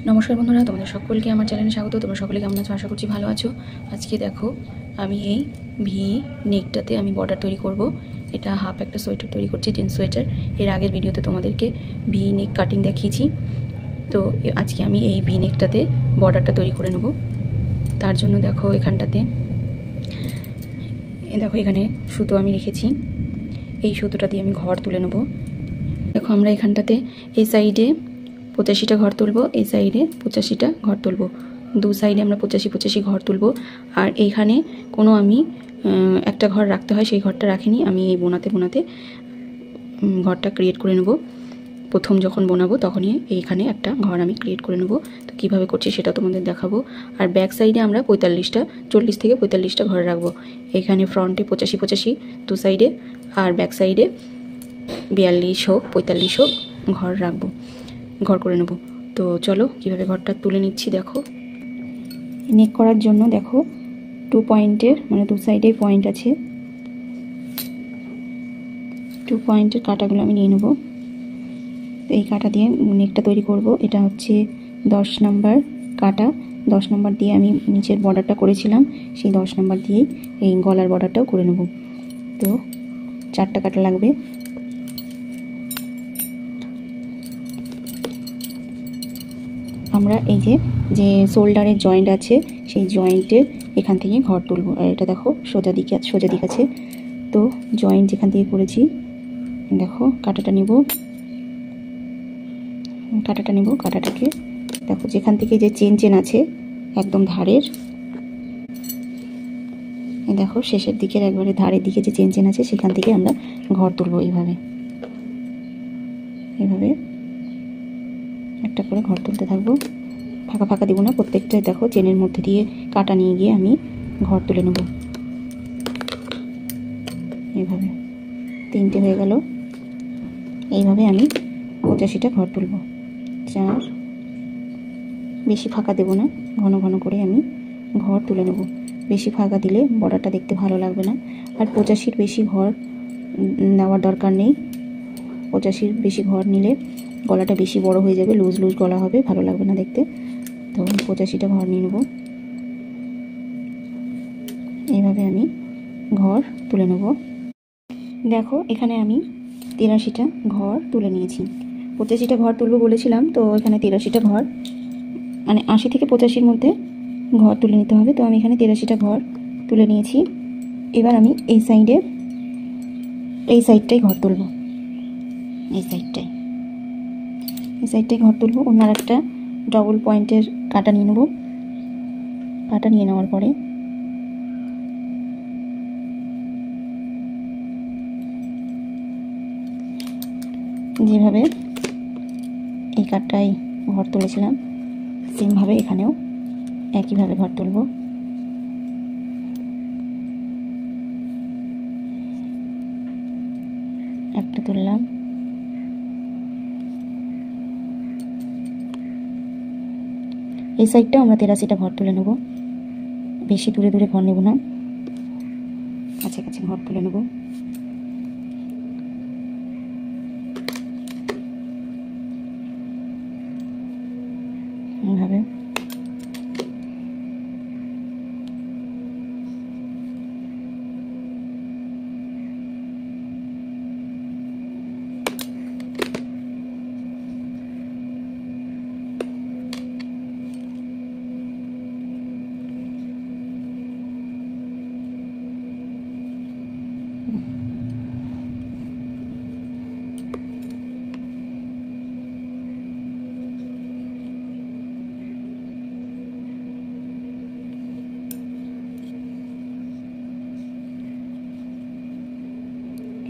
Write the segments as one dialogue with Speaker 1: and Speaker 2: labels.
Speaker 1: নমস্কার বন্ধুরা, তোমাদের সকলকে আমার চ্যানেলে স্বাগত। তোমরা সকলে কেমন আছো? আশা করছি ভালো আছো। আজকে দেখো আমি এই ভি নেকটাতে আমি বর্ডার তৈরি করব। এটা হাফ একটা সোয়েটার তৈরি করছি, জিন্স সোয়েটার। এর আগের ভিডিওতে তোমাদেরকে ভি নেক কাটিং দেখিয়েছি। তো আজকে আমি এই ভি নেকটাতে বর্ডারটা তৈরি করে নেব। তার জন্য দেখো এখানটাতে এখানে সুতো আমি রেখেছি। এই সুতোটা দিয়ে আমি ঘর তুলে নেব। দেখো আমরা এখানটাতে এই সাইডে 85টা ঘর তুলব, এই সাইডে 85টা ঘর তুলব। দু সাইডে আমরা 85 ঘর তুলব। আর এইখানে কোনো আমি একটা ঘর রাখতে হয়, সেই ঘরটা রাখিনি। আমি এই বোনাতে ঘরটা ক্রিয়েট করে নেব। প্রথম যখন বোনাবো তখনই এইখানে একটা ঘর আমি ক্রিয়েট করে নেব। তো কীভাবে করছি সেটা তোমাদের দেখাবো। আর ব্যাক সাইডে আমরা 40 থেকে 45টা ঘর রাখবো। এখানে ফ্রন্টে 85 দু সাইডে, আর ব্যাক সাইডে 42 হোক 45 হোক ঘর রাখবো, ঘর করে নেব। তো চলো কিভাবে ঘরটা তুলে নিচ্ছি। দেখো নেক করার জন্য দেখো 2 পয়েন্টের মানে দু সাইডে পয়েন্ট আছে, 2 পয়েন্টের কাটাগুলো আমি নিয়ে নেব। তো এই কাটা দিয়ে নেকটা তৈরি করব। এটা হচ্ছে 10 নাম্বার কাটা। 10 নাম্বার দিয়ে আমি নিচের বর্ডারটা করেছিলাম, সেই 10 নাম্বার দিয়েই এই গলার বর্ডারটাও করে নেব। তো 4টা কাটা লাগবে। আমরা এই যে শোল্ডারের জয়েন্ট আছে, সেই জয়েন্টের এখান থেকে ঘর তুলব। আর এটা দেখো সোজা দিক আছে। তো জয়েন্ট যেখান থেকে করেছি দেখো কাটাটা নিব। কাটাটাকে দেখো যেখান থেকে যে চেন আছে একদম ধারের, দেখো শেষের দিকের একবারে ধারের দিকে যে চেন আছে সেখান থেকে আমরা ঘর তুলব। এইভাবে একটা করে ঘর তুলতে থাকবো। ফাঁকা দিব না, প্রত্যেকটাই দেখো চেনের মধ্যে দিয়ে কাটা নিয়ে গিয়ে আমি ঘর তুলে নেব। এইভাবে 3টে হয়ে গেল। এইভাবে আমি 85টা ঘর তুলব। 4, বেশি ফাঁকা দেব না, ঘন ঘন করে আমি ঘর তুলে নেব। বেশি ফাঁকা দিলে বর্ডারটা দেখতে ভালো লাগবে না। আর 85-র বেশি ঘর নেওয়ার দরকার নেই। 85-র বেশি ঘর নিলে গলাটা বেশি বড় হয়ে যাবে, লুজ গলা হবে, ভালো লাগবে না দেখতে। তো 85টা ঘর নিয়ে নেব। এইভাবে আমি ঘর তুলে নেব। দেখো এখানে আমি 83টা ঘর তুলে নিয়েছি। 85টা ঘর তুলব বলেছিলাম, তো এখানে 83টা ঘর মানে 80 থেকে 85-র মধ্যে ঘর তুলে নিতে হবে। তো আমি এখানে 83টা ঘর তুলে নিয়েছি। এবার আমি এই সাইডটাই ঘর তুলব। এই সাইডটাই ঘর তুলব। ওনার একটা ডবল পয়েন্টের কাটা নিয়ে নেব। কাটা নিয়ে নেওয়ার পরে যেভাবে এই কাটটাই ঘর তুলেছিলাম সেমভাবে এখানেও একইভাবে ঘর তুলব। একটা তুললাম। এই সাইডটাও আমরা 83টা ঘর তুলে নেব। বেশি দূরে ঘর নেব না, কাছে ঘর তুলে নেব। এইভাবে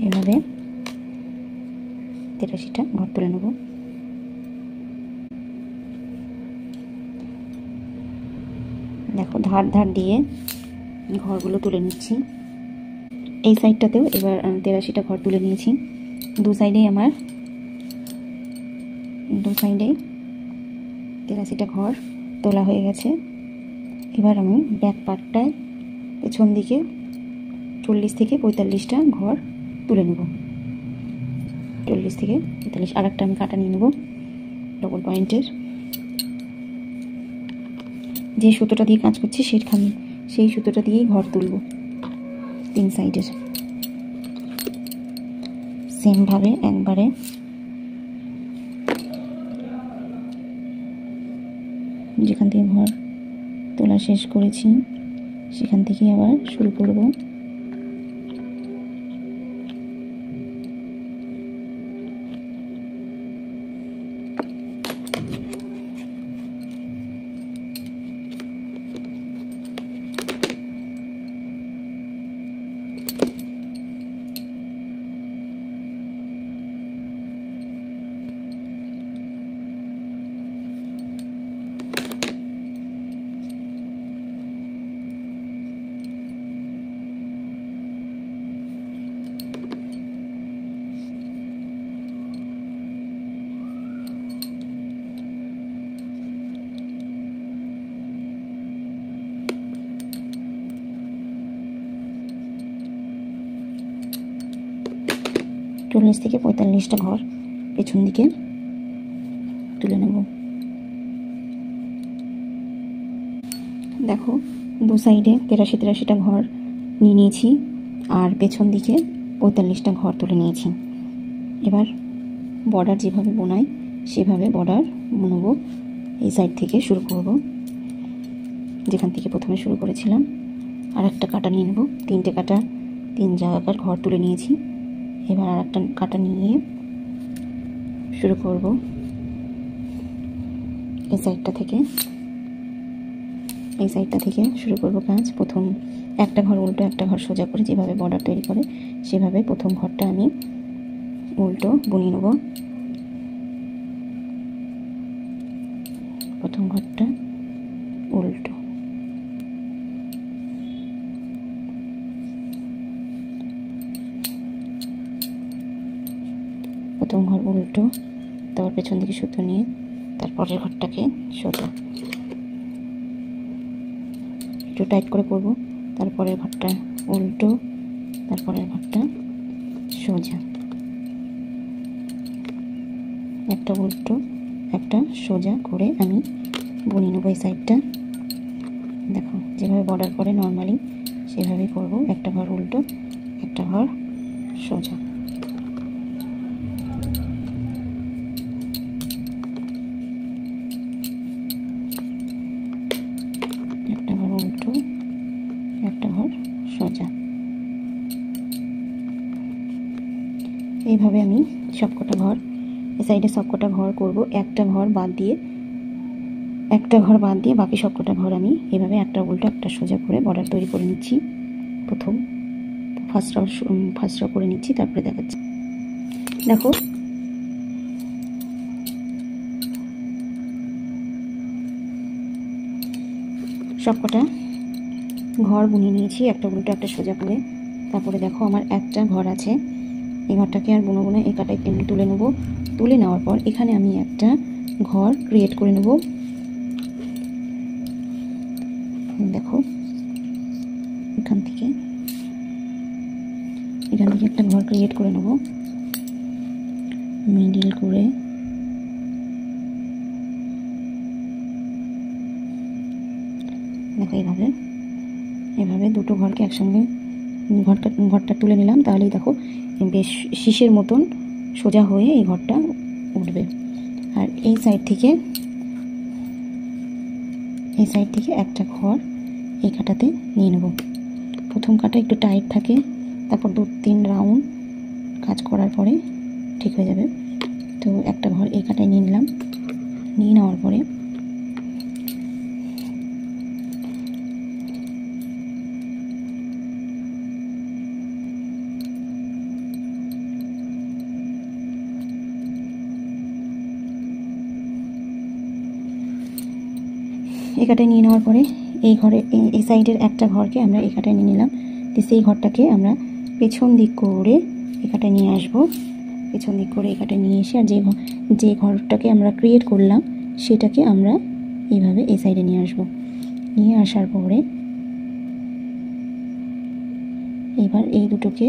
Speaker 1: এভাবে 83টা ঘর তুলে নেব। দেখো ধার দিয়ে ঘরগুলো তুলে নিচ্ছি। এই সাইডটাতেও এবার 83টা ঘর তুলে নিয়েছি। দু সাইডে 83টা ঘর তোলা হয়ে গেছে। এবার আমি ব্যাক পার্টটায় পেছন দিকে 40 থেকে 45টা ঘর তুলে নেব। 40 থেকে 45 আরেকটা আমি কাটা নিয়ে নেব ডবল পয়েন্টের। যে সুতোটা দিয়ে কাজ করছি সেই সুতোটা দিয়েই ঘর তুলব 3 সাইডের সেমভাবে একবারে যেখান থেকে ঘর তোলা শেষ করেছি সেখান থেকে আবার শুরু করব। চল্লিশ থেকে 45টা ঘর পেছন দিকে তুলে নেব। দেখো দু সাইডে 83টা ঘর নিয়ে নিয়েছি আর পেছন দিকে 45টা ঘর তুলে নিয়েছি। এবার বর্ডার যেভাবে বোনাই সেভাবে বর্ডার বুনবো। এই সাইড থেকে শুরু করব, যেখান থেকে প্রথমে শুরু করেছিলাম। আর একটা কাটা নিয়ে নেব, 3টে কাটা 3 জায়গাকার ঘর তুলে নিয়েছি। এবার আর একটা কাটা নিয়ে শুরু করব এই সাইডটা থেকে শুরু করব কাজ। প্রথম একটা ঘর উল্টো একটা ঘর সোজা করে যেভাবে বর্ডার তৈরি করে সেভাবে প্রথম ঘরটা আমি উল্টো বুনিয়ে নেব। প্রথম ঘরটা উল্টো, প্রথম ঘর উল্টো, তারপর পেছন দিকে সুতো নিয়ে তারপরের ঘরটাকে সোজা, একটু টাইট করে করব। তারপরের ঘরটা উল্টো, তারপরের ঘরটা সোজা, একটা উল্টো একটা সোজা করে আমি বুনিয়ে নেব এই সাইডটা। দেখো যেভাবে বর্ডার করে নর্মালি সেভাবেই করব। একটা ঘর উল্টো একটা ঘর সোজা, একটা ঘর উল্টো একটা ঘর সোজা। এইভাবে আমি সবকটা ঘর এই সাইডে সবকটা ঘর করব। একটা ঘর বাদ দিয়ে বাকি সবকটা ঘর আমি এভাবে একটা উল্টো একটা সোজা করে বর্ডার তৈরি করে নিচ্ছি। প্রথম ফার্স্ট র করে নিচ্ছি, তারপরে দেখাচ্ছি। দেখো সবকটা ঘর বুনিয়ে নিয়েছি একটা উল্টো একটা সোজা করে। তারপরে দেখো আমার একটা ঘর আছে, এই ঘরটাকে আর বুনবো না, এই কাটাই তুলে নেব। তুলে নেওয়ার পর এখানে আমি একটা ঘর ক্রিয়েট করে নেব। দেখো এখান থেকে একটা ঘর ক্রিয়েট করে নেব, মিডিল করে দেখো এভাবে দুটো ঘরকে একসঙ্গে ঘরটা তুলে নিলাম। তাহলেই দেখো বেশ শীষের মতন সোজা হয়ে এই ঘরটা উঠবে। আর এই সাইড থেকে একটা ঘর এই কাটাতে নিয়ে নেব। প্রথম কাটা একটু টাইট থাকে, তারপর 2-3 রাউন্ড কাজ করার পরে ঠিক হয়ে যাবে। তো একটা ঘর এই কাটায় নিয়ে নিলাম। নিয়ে নেওয়ার পরে এই কাটায় নিয়ে নেওয়ার পরে এই সাইডের একটা ঘরকে আমরা এই কাটায় নিয়ে নিলাম। তো সেই ঘরটাকে আমরা পেছন দিক করে এই কাটায় নিয়ে আসবো। পেছন দিক করে এই কাটায় নিয়ে এসে আর যে ঘরটাকে আমরা ক্রিয়েট করলাম সেটাকে আমরা এইভাবে এই সাইডে নিয়ে আসবো। নিয়ে আসার পরে এবার এই দুটোকে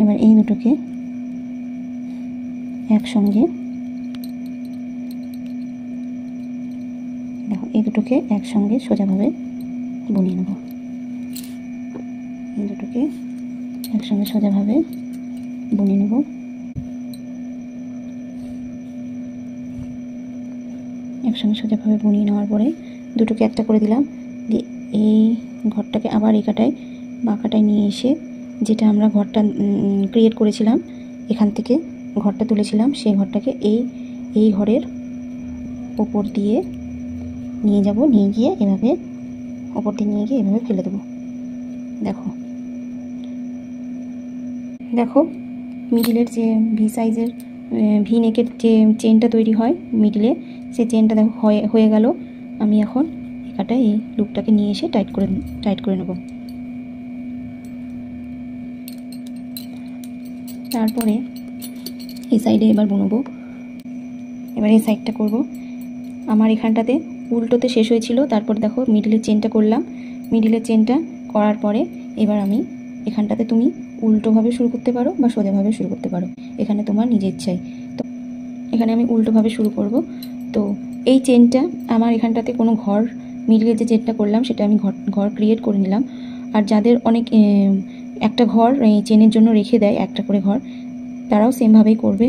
Speaker 1: এবার এই দুটোকে একসঙ্গে, দেখো এই দুটোকে একসঙ্গে সোজাভাবে বুনিয়ে নেব। এই দুটোকে একসঙ্গে সোজাভাবে বুনিয়ে নেব। একসঙ্গে সোজাভাবে বুনিয়ে নেওয়ার পরে দুটোকে একটা করে দিলাম, দিয়ে এই ঘরটাকে আবার এই কাটায় বাঁকাটায় নিয়ে এসে, যেটা আমরা ঘরটা ক্রিয়েট করেছিলাম, এখান থেকে ঘরটা তুলেছিলাম, সেই ঘরটাকে এই ঘরের ওপর দিয়ে নিয়ে যাব, নিয়ে গিয়ে এভাবে ওপর দিয়ে নিয়ে গিয়ে এভাবে ফেলে দেবো। দেখো দেখো মিডিলের যে ভি সাইজের ভি নেকের যে চেনটা তৈরি হয় মিডিলে, সেই চেনটা দেখো হয়ে গেল। আমি এখন একাটা এই লুপটাকে নিয়ে এসে টাইট করে নেব। তারপরে এই সাইডে এবার বুনবো। এবার এই সাইডটা করব। আমার এখানটাতে উল্টোতে শেষ হয়েছিল, তারপর দেখো মিডিলের চেনটা করলাম। মিডিলের চেনটা করার পরে এবার আমি এখানটাতে, তুমি উল্টোভাবে শুরু করতে পারো বা সোজাভাবে শুরু করতে পারো, এখানে তোমার নিজের ইচ্ছাই। তো এখানে আমি উল্টোভাবে শুরু করব। তো এই চেনটা আমার এখানটাতে কোনো ঘর, মিডিলের যে চেনটা করলাম সেটা আমি ঘর ক্রিয়েট করে নিলাম। আর যাদের অনেক একটা ঘর এই চেনের জন্য রেখে দেয়, একটা করে ঘর, তারাও সেমভাবেই করবে।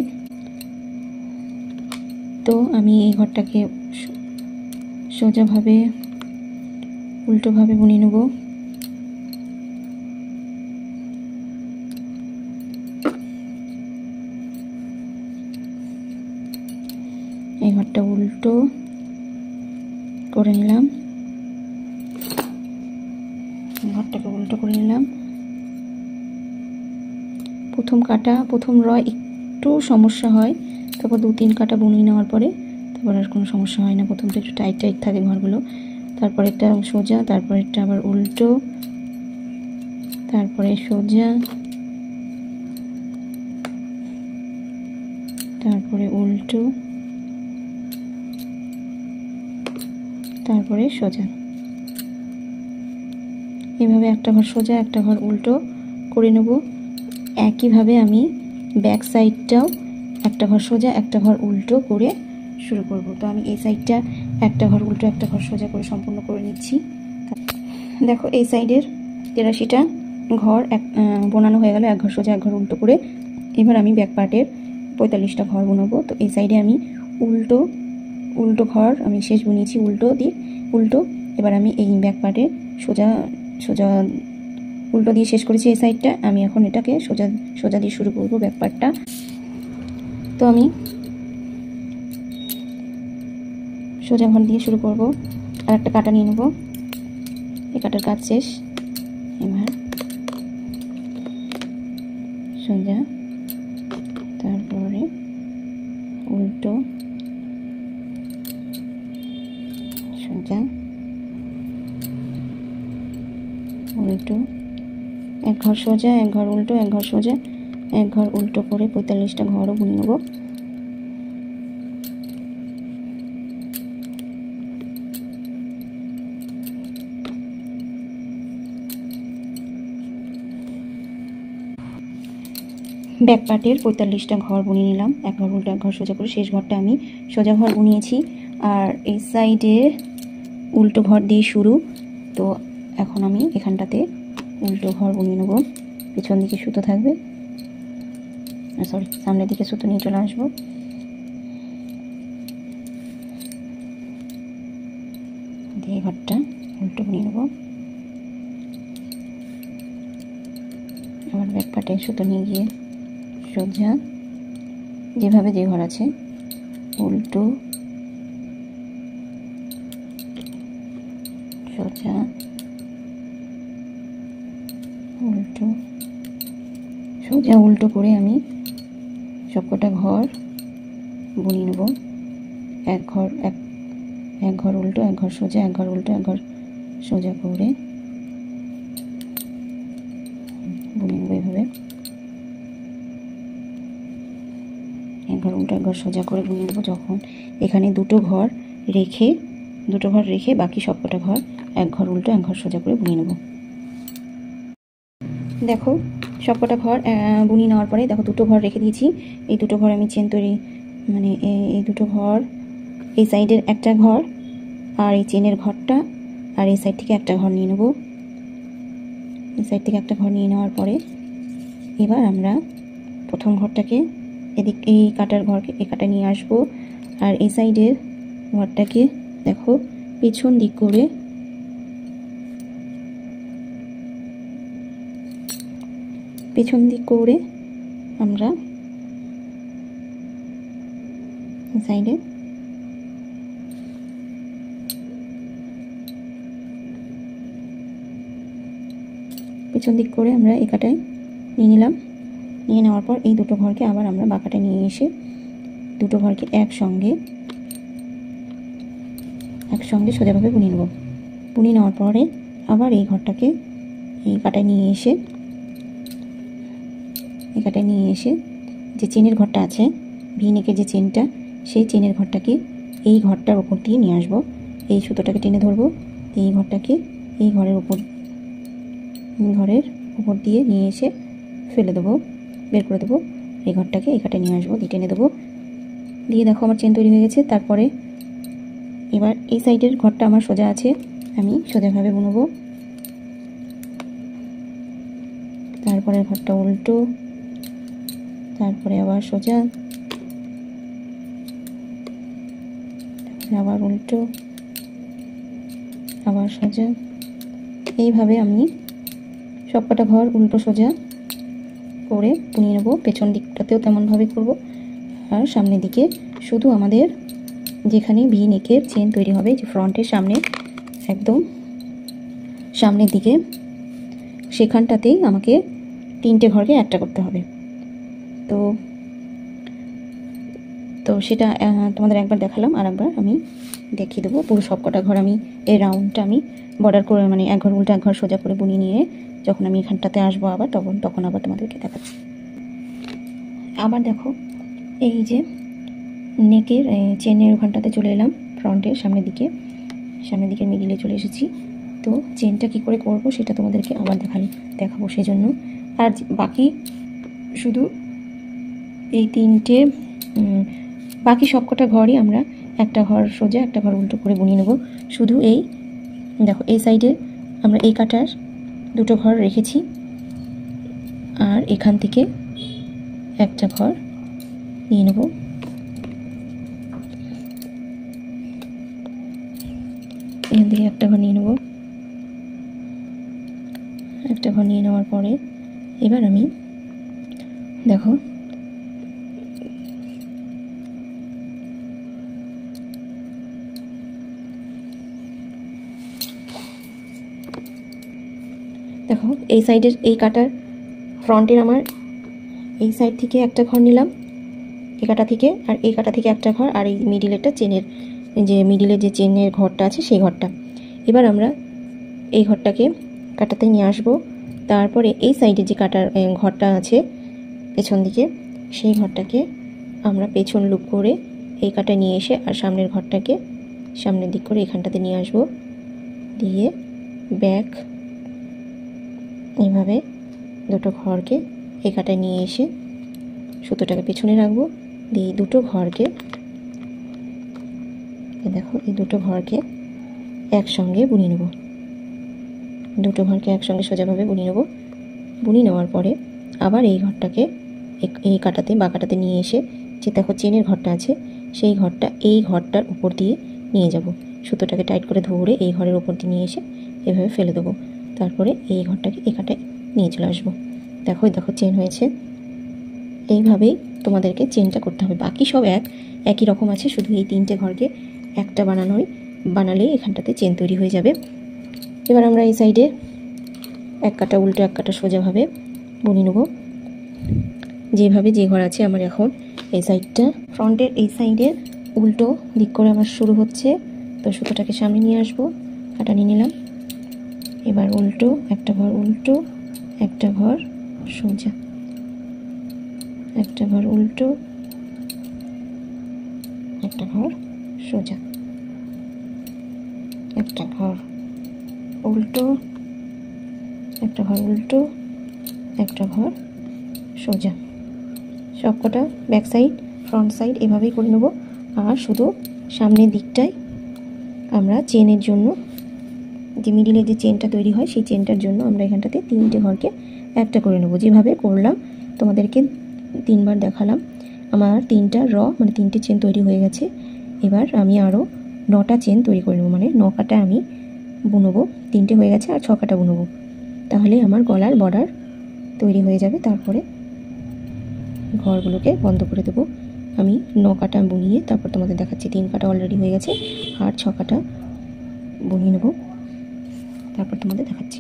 Speaker 1: তো আমি এই ঘরটাকে সোজাভাবে উল্টোভাবে বুনিয়ে নেব। এই ঘরটা উল্টো করে নিলাম, ঘরটাকে উল্টো করে নিলাম। প্রথম রয় একটু সমস্যা হয়, তারপর 2-3 কাটা বুনিয়ে নেওয়ার পরে তারপর আর কোনো সমস্যা হয় না। প্রথমটা একটু টাইট থাকে ঘরগুলো, তারপর একটা সোজা, তারপর একটা আবার উল্টো, তারপরে সোজা, তারপরে উল্টো, তারপরে সোজা। এভাবে একটা ঘর সোজা একটা ঘর উল্টো করে নেব। একইভাবে আমি ব্যাক সাইডটাও একটা ঘর সোজা একটা ঘর উল্টো করে শুরু করব। তো আমি এই সাইডটা একটা ঘর উল্টো একটা ঘর সোজা করে সম্পূর্ণ করে নিচ্ছি। দেখো এই সাইডের 83টা ঘর বোনানো হয়ে গেল, এক ঘর সোজা এক ঘর উল্টো করে। এবার আমি ব্যাক পার্টের 45টা ঘর বুনবো। তো এই সাইডে আমি উল্টো ঘর আমি শেষ বুনিয়েছি, উল্টো। এবার আমি এই ব্যাক পার্টে সোজা উল্টো দিয়ে শেষ করেছি এই সাইডটা। আমি এখন এটাকে সোজা দিয়ে শুরু করব ব্যাক পার্টটা। তো আমি সোজা ঘর দিয়ে শুরু করব, আর একটা কাটা নিয়ে নেব। এই কাটার কাজ শেষ। এবার সোজা, তারপরে উল্টো, সোজা, উল্টো, এক ঘর সোজা এক ঘর উল্টো এক ঘর সোজা এক ঘর উল্টো করে 45টা ঘরও বুনে নেব। ব্যাক পার্টের 45টা ঘর বুনিয়ে নিলাম, এক ঘর উল্টো এক ঘর সোজা করে। শেষ ঘরটা আমি সোজা ঘর বুনিয়েছি, আর এই সাইডে উল্টো ঘর দিয়ে শুরু। তো এখন আমি এখানটাতে উল্টো ঘর বুনিয়ে নেব। পিছন দিকে সুতো থাকবে, সরি সামনের দিকে সুতো নিয়ে চলে আসবো। দিয়ে ঘরটা উল্টো বুনিয়ে নেব। আবার ব্যাক পার্টে সুতো নিয়ে গিয়ে সোজা, যেভাবে যে ঘর আছে উল্টো, সোজা, উল্টো, সোজা উল্টো করে আমি সবকটা ঘর বুনিয়ে নেব। এক ঘর উল্টো এক ঘর সোজা এক ঘর উল্টো এক ঘর সোজা করে বুনিয়ে নেব। এইভাবে এক ঘর উল্টো এক ঘর সোজা করে বুনিয়ে নেব। যখন এখানে দুটো ঘর রেখে বাকি সবকটা ঘর এক ঘর উল্টো এক ঘর সোজা করে বুনিয়ে নেব। দেখো সবকটা ঘর বুনিয়ে নেওয়ার পরে দেখো দুটো ঘর রেখে দিয়েছি। এই দুটো ঘর আমি চেন তৈরি মানে এই দুটো ঘর, এই সাইডের একটা ঘর আর এই চেনের ঘরটা, আর এই সাইড থেকে একটা ঘর নিয়ে নেব। এই সাইড থেকে একটা ঘর নিয়ে নেওয়ার পরে এবার আমরা প্রথম ঘরটাকে এদিক এই কাটার ঘরকে এই কাটা নিয়ে আসবো, আর এই সাইডের ঘরটাকে দেখো পেছন দিক করে আমরা সাইডে পেছন দিক করে আমরা এই কাটায় নিয়ে নিলাম। নিয়ে নেওয়ার পর এই দুটো ঘরকে আবার আমরা বাঁকাটায় নিয়ে এসে দুটো ঘরকে একসঙ্গে সোজাভাবে বুনিয়ে নেব। বুনিয়ে নেওয়ার পরে আবার এই ঘরটাকে এই কাটায় নিয়ে এসে যে চেনের ঘরটা আছে ভি নেকের যে চেনটা, সেই চেনের ঘরটাকে এই ঘরটার উপর দিয়ে নিয়ে আসবো। এই সুতোটাকে টেনে ধরবো, এই ঘরটাকে এই ঘরের উপর দিয়ে নিয়ে এসে ফেলে দেবো, বের করে দেবো। এই ঘরটাকে এই কাটায় নিয়ে আসবো, দিয়ে টেনে দেবো। দিয়ে দেখো আমার চেন তৈরি হয়ে গেছে। তারপরে এবার এই সাইডের ঘরটা আমার সোজা আছে, আমি সোজাভাবে বুনবো। তারপরে ঘরটা উল্টো, তারপরে আবার সোজা, আবার উল্টো, আবার সোজা। এইভাবে আমি সবকটা ঘর উল্টো সোজা করে বুনিয়ে নেব। পেছন দিকটাতেও তেমনভাবে করব, আর সামনের দিকে শুধু আমাদের যেখানে ভি নেকের চেন তৈরি হবে, যে ফ্রন্টের সামনে একদম সামনের দিকে, সেখানটাতেই আমাকে তিনটে ঘরকে একটা করতে হবে। তো সেটা তোমাদের একবার দেখালাম, আর একবার আমি দেখিয়ে দেবো। পুরো সবকটা ঘর আমি এই রাউন্ডটা আমি বর্ডার করে মানে এক ঘর উল্টো এক ঘর সোজা করে বুনিয়ে নিয়ে যখন আমি এখানটাতে আসবো আবার তখন আবার তোমাদেরকে দেখাচ্ছি। আবার দেখো এই যে নেকের চেনের ওখানটাতে চলে এলাম, ফ্রন্টের সামনের দিকের মিডিলে চলে এসেছি। তো চেনটা কি করে করব সেটা তোমাদেরকে আবার দেখাবো সেজন্য। আর বাকি শুধু এই তিনটে বাকি সবকটা ঘরই আমরা একটা ঘর সোজা একটা ঘর উল্টো করে বুনিয়ে নেব। শুধু এই দেখো এই সাইডে আমরা এই কাটার দুটো ঘর রেখেছি, আর এখান থেকে একটা ঘর নিয়ে নেব। এখান থেকে একটা ঘর নিয়ে নেব। একটা ঘর নিয়ে নেওয়ার পরে এবার আমি দেখো এই সাইডের এই কাটার ফ্রন্টের আমার এই সাইড থেকে একটা ঘর নিলাম এই কাটা থেকে, আর এই কাটা থেকে একটা ঘর, আর এই মিডিলেরটা চেনের যে চেনের ঘরটা আছে সেই ঘরটা। এবার আমরা এই ঘরটাকে কাটাতে নিয়ে আসব। তারপরে এই সাইডে যে কাটার ঘরটা আছে পেছন দিকে, সেই ঘরটাকে আমরা পেছন লুপ করে এই কাটা নিয়ে এসে আর সামনের ঘরটাকে সামনের দিক করে এখানটাতে নিয়ে আসব। দিয়ে ব্যাক এইভাবে দুটো ঘরকে এই কাটায় নিয়ে এসে সুতোটাকে পেছনে রাখবো। দিয়ে এই দুটো ঘরকে দেখো এই দুটো ঘরকে একসঙ্গে বুনিয়ে নেব। দুটো ঘরকে একসঙ্গে সোজাভাবে বুনিয়ে নেব। বুনিয়ে নেওয়ার পরে আবার এই ঘরটাকে এই কাটাতে বা কাটাতে নিয়ে এসে যে দেখো চেনের ঘরটা আছে সেই ঘরটা এই ঘরটার উপর দিয়ে নিয়ে যাব। সুতোটাকে টাইট করে ধরে এই ঘরের উপর দিয়ে নিয়ে এসে এভাবে ফেলে দেবো। তারপরে এই ঘরটাকে এই কাটায় নিয়ে চলে আসবো। দেখো চেন হয়েছে। এইভাবেই তোমাদেরকে চেনটা করতে হবে। বাকি সব একই রকম আছে, শুধু এই তিনটে ঘরকে একটা বানালে এখানটাতে চেন তৈরি হয়ে যাবে। এবার আমরা এই সাইডে এক কাটা উল্টো এক কাটা সোজাভাবে বুনিয়ে নেব। যেভাবে যে ঘর আছে আমার এখন এই সাইডটা ফ্রন্টের এই সাইডের উল্টো দিক করে আমার শুরু হচ্ছে। তো সুতোটাকে সামনে নিয়ে আসবো, কাটা নিয়ে নিলাম। এবার উল্টো একটা ঘর উল্টো একটা ঘর সোজা, একটা ঘর উল্টো একটা ঘর সোজা, একটা ঘর উল্টো একটা ঘর উল্টো একটা ঘর সোজা, সবকটা ব্যাক সাইড ফ্রন্ট সাইড এভাবেই করে নেব। আর শুধু সামনের দিকটায় আমরা চেনের জন্য যে মিডিলের যে চেনটা তৈরি হয় সেই চেনটার জন্য আমরা এখানটাতে 3টে ঘরকে একটা করে নেব। যেভাবে করলাম তোমাদেরকে 3বার দেখালাম। আমার 3টা মানে 3টে চেন তৈরি হয়ে গেছে। এবার আমি আরও 9টা চেন তৈরি করে নেব, মানে 9 কাটা আমি বুনবো। 3টে হয়ে গেছে আর 6 কাটা বুনবো, তাহলে আমার গলার বর্ডার তৈরি হয়ে যাবে। তারপরে ঘরগুলোকে বন্ধ করে দেবো। আমি 9 কাটা বুনিয়ে তারপর তোমাদের দেখাচ্ছি। 3 কাটা অলরেডি হয়ে গেছে আর 6 কাটা বুনিয়ে নেব, তারপর তোমাদের দেখাচ্ছি।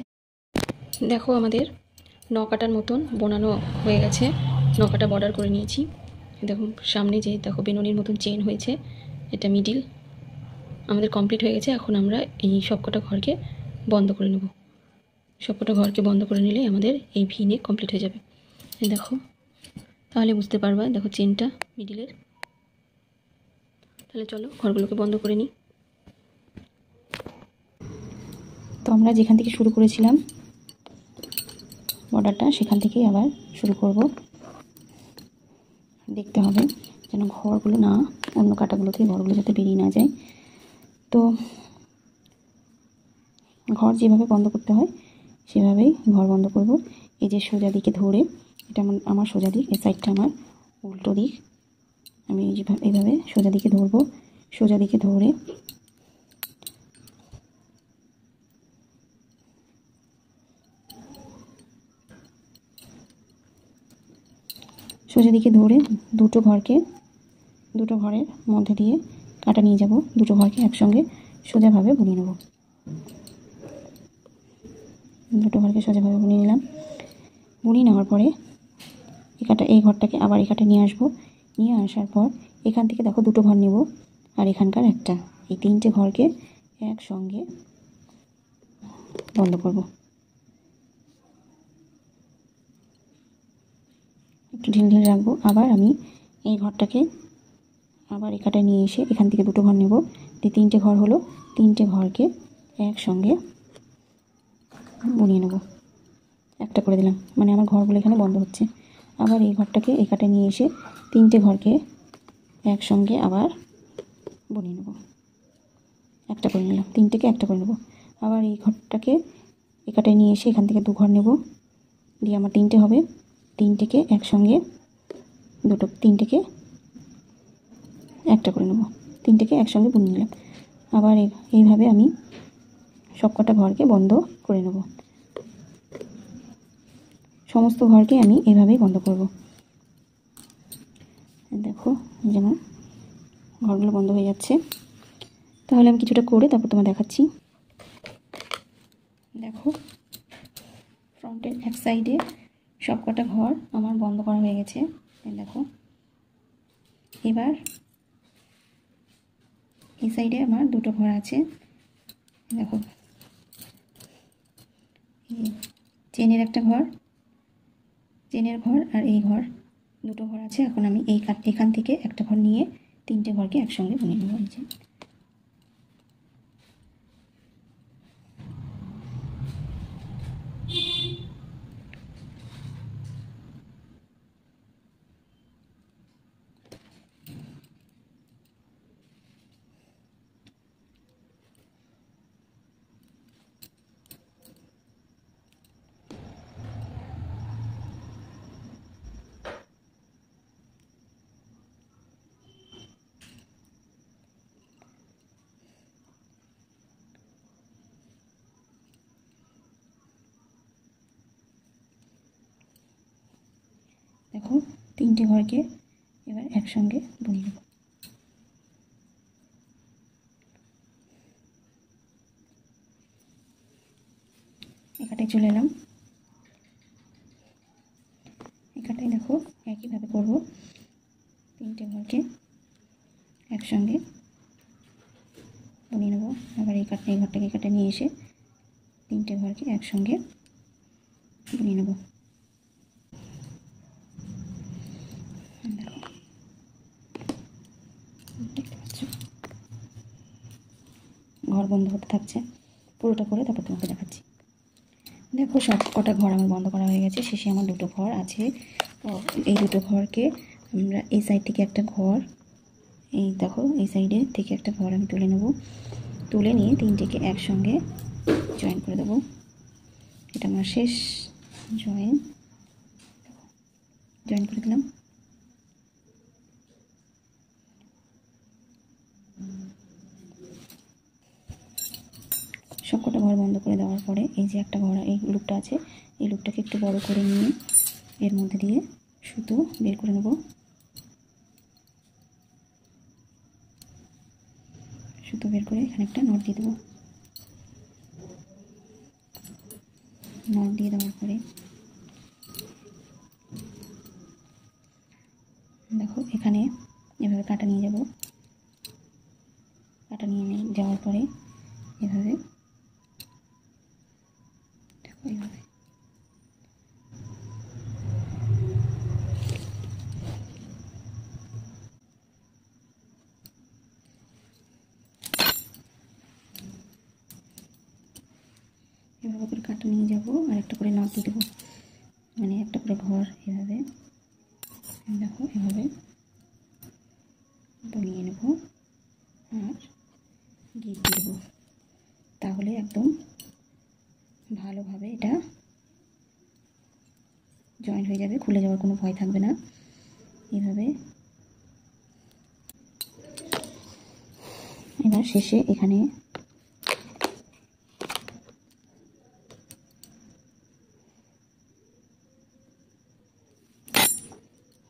Speaker 1: দেখো আমাদের 9 কাটার মতন বোনানো হয়ে গেছে, 9 কাটা বর্ডার করে নিয়েছি। দেখো সামনে যে দেখো বেনুনির মতন চেন হয়েছে, এটা মিডিল আমাদের কমপ্লিট হয়ে গেছে। এখন আমরা এই সবকটা ঘরকে বন্ধ করে নেব। সবকটা ঘরকে বন্ধ করে নিলে আমাদের এই ভি নেক কমপ্লিট হয়ে যাবে। দেখো তাহলে বুঝতে পারবা, দেখো চেনটা মিডিলের। তাহলে চলো ঘরগুলোকে বন্ধ করে নিই। তো আমরা যেখান থেকে শুরু করেছিলাম বর্ডারটা, সেখান থেকেই আবার শুরু করব। দেখতে হবে যেন ঘরগুলো না অন্য কাটাগুলো থেকে ঘরগুলো যাতে বেরিয়ে না যায়। তো ঘর যেভাবে বন্ধ করতে হয় সেভাবেই ঘর বন্ধ করব। এই যে সোজা দিকে ধরে, এটা আমার সোজা দিক, এই সাইডটা আমার উল্টো দিক। আমি এইভাবে সোজা দিকে ধরবো। সোজা দিকে ধরে দুটো ঘরের মধ্যে দিয়ে কাটা নিয়ে যাব। দুটো ঘরকে একসঙ্গে সোজাভাবে বুনিয়ে নেব। দুটো ঘরকে সোজাভাবে বুনিয়ে নিলাম। বুনিয়ে নেওয়ার পরে এই ঘরটাকে আবার এখানে নিয়ে আসবো। নিয়ে আসার পর এখান থেকে দেখো দুটো ঘর নেব আর এখানকার একটা, এই 3টে ঘরকে একসঙ্গে বন্ধ করব। একটু ঢিল ঢিল রাখবো। আবার আমি এই ঘরটাকে আবার এখানটায় নিয়ে এসে এখান থেকে দুটো ঘর নেব। যে 3টে ঘর হলো, 3টে ঘরকে একসঙ্গে বুনিয়ে নেব। একটা করে দিলাম, মানে আমার ঘরগুলো এখানে বন্ধ হচ্ছে। আবার এই ঘরটাকে এখানটায় নিয়ে এসে 3টে ঘরকে একসঙ্গে আবার বুনিয়ে নেব। একটা করে নিলাম, 3টেকে একটা করে নেব। আবার এই ঘরটাকে এখানটায় নিয়ে এসে এখান থেকে 2 ঘর নেব, দিয়ে আমার 3টে হবে। 3টেকে একসঙ্গে 3টেকে একটা করে নেব। 3টেকে একসঙ্গে বুনিয়ে নিলাম। আবার এইভাবে আমি সবকটা ঘরকে বন্ধ করে নেব। সমস্ত ঘরকে আমি এইভাবেই বন্ধ করব। দেখো যেমন ঘরগুলো বন্ধ হয়ে যাচ্ছে। তাহলে আমি কিছুটা করে তারপর তোমার দেখাচ্ছি। দেখো ফ্রন্টের এক সাইডে সবকটা ঘর আমার বন্ধ করা হয়ে গেছে। দেখো এবার এই সাইডে আমার দুটো ঘর আছে। দেখো চেনের একটা ঘর, চেনের ঘর আর এই ঘর, দুটো ঘর আছে। এখন আমি এখান থেকে একটা ঘর নিয়ে 3টে ঘরকে একসঙ্গে বুনে নেব। দেখো 3টে ঘরকে এবার একসঙ্গে বুনে নেব। এখানটায় চলে এলাম। এখানটায় দেখো একইভাবে করব। 3টে ঘরকে একসঙ্গে বুনিয়ে নেব। আবার এই ঘরটাকে কাটা নিয়ে এসে 3টে ঘরকে একসঙ্গে বুনিয়ে নেব। দেখতে পাচ্ছ ঘর বন্ধ হতে থাকছে। পুরোটা করে তারপর তোমাকে দেখাচ্ছি। দেখো সব কটা ঘর আমার বন্ধ করা হয়ে গেছে, শেষে আমার দুটো ঘর আছে। তো এই দুটো ঘরকে আমরা এই সাইড থেকে একটা ঘর, এই দেখো এই সাইডে থেকে একটা ঘর আমি তুলে নেব, তুলে নিয়ে তিনটেকে একসঙ্গে জয়েন করে দেবো। এটা আমার শেষ জয়েন করে দিলাম। সবকটা ঘর বন্ধ করে দেওয়ার পরে এই যে একটা ঘর, এই লুপটা আছে, এই লুপটাকে একটু বড় করে নিয়ে এর মধ্যে দিয়ে সুতো বের করে নেব। সুতো বের করে এখানে একটা নট দিয়ে দেবো। নট দিয়ে দেওয়ার পরে দেখো এখানে এভাবে কাটা নিয়ে যাব। কাটা নিয়ে যাওয়ার পরে এভাবে দেখো এইভাবে এভাবে করে কাটা নিয়ে যাব আর একটা করে নট দিয়ে দেবো, মানে একটা করে ঘর এভাবে দেখো এভাবে বনিয়ে নেব আর গিট দিয়ে দেবো। তাহলে একদম ভালোভাবে এটা জয়েন হয়ে যাবে, খুলে যাওয়ার কোনো ভয় থাকবে না। এইভাবে এবার শেষে এখানে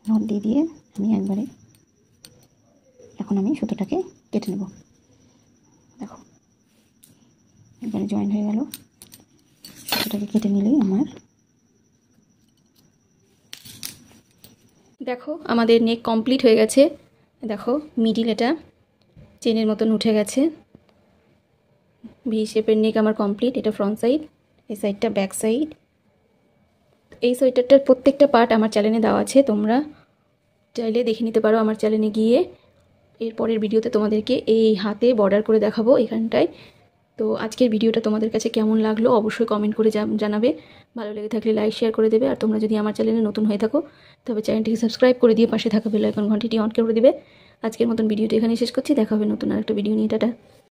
Speaker 1: নট দিয়ে দিয়ে আমি একবারে এখন আমি সুতোটাকে কেটে নেব। দেখো একবারে জয়েন হয়ে গেল। সুতোটাকে কেটে নিলেই আমার দেখো আমাদের নেক কমপ্লিট হয়ে গেছে। দেখো মিডিল এটা চেনের মতন উঠে গেছে। ভি শেপের নেক আমার কমপ্লিট। এটা ফ্রন্ট সাইড, এই সাইডটা ব্যাক সাইড। এই সোয়েটারটার প্রত্যেকটা পার্ট আমার চ্যানেলে দেওয়া আছে, তোমরা চাইলে দেখে নিতে পারো আমার চ্যানেলে গিয়ে। এরপরের ভিডিওতে তোমাদেরকে এই হাতে বর্ডার করে দেখাবো এখানটায়। তো আজকের ভিডিওটা তোমাদের কাছে কেমন লাগলো অবশ্যই কমেন্ট করে জানাবে। ভালো লেগে থাকলে লাইক শেয়ার করে দেবে। আর তোমরা যদি আমার চ্যানেলে নতুন হয়ে থাকো তবে চ্যানেলটিকে সাবস্ক্রাইব করে দিয়ে পাশে থাকা বেল আইকন ঘন্টিটি অন করে দেবে। আজকের মতন ভিডিওটি এখানেই শেষ করছি। দেখা হবে নতুন আরেকটা ভিডিও নিয়ে। টাটা।